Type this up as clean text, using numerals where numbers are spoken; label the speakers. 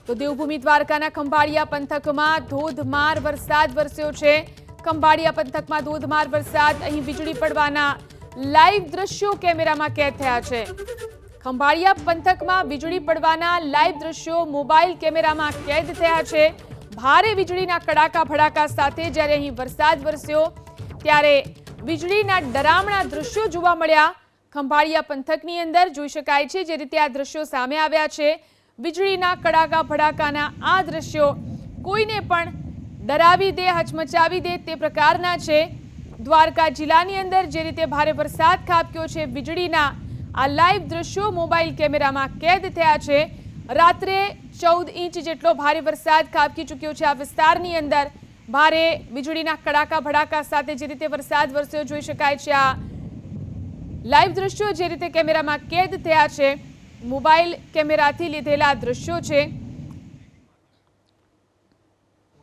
Speaker 1: તો દેવભૂમિ દ્વારકાના ખંભાળિયા પંથકમાં ધોધમાર વરસાદ વરસ્યો છે। ખંભાળિયા પંથકમાં ધોધમાર વરસાદ, અહીં વીજળી પડવાના લાઈવ દ્રશ્યો કેમેરામાં કેદ થયા છે। ખંભાળિયા પંથકમાં વીજળી પડવાના લાઈવ દ્રશ્યો મોબાઈલ કેમેરામાં કેદ થયા છે। ભારે વીજળીના કડાકા ભડાકા સાથે જ્યારે અહીં વરસાદ વરસ્યો ત્યારે વીજળીના ડરામણા દ્રશ્યો જોવા મળ્યા। ખંભાળિયા પંથકની અંદર જોઈ શકાય છે જે રીતે આ દ્રશ્યો સામે આવ્યા છે। વીજળીના કડાકા ભડાકાના આ દ્રશ્યો કોઈને પણ ડરાવી દે, હચમચાવી દે તે પ્રકારના છે। દ્વારકા જિલ્લાની અંદર જે રીતે ભારે વરસાદ ખાબક્યો છે, વીજળીના આ લાઈવ દ્રશ્યો મોબાઈલ કેમેરામાં કેદ થયા છે। રાત્રે 14 ઇંચ જેટલો ભારે વરસાદ ખાબકી ચૂક્યો છે। આ વિસ્તારની અંદર ભારે વીજળીના કડાકા ભડાકા સાથે જે રીતે વરસાદ વરસ્યો જોઈ શકાય છે। આ લાઈવ દ્રશ્યો જે રીતે કેમેરામાં કેદ થયા છે, મોબાઈલ કેમેરાથી લીધેલા દ્રશ્યો છે।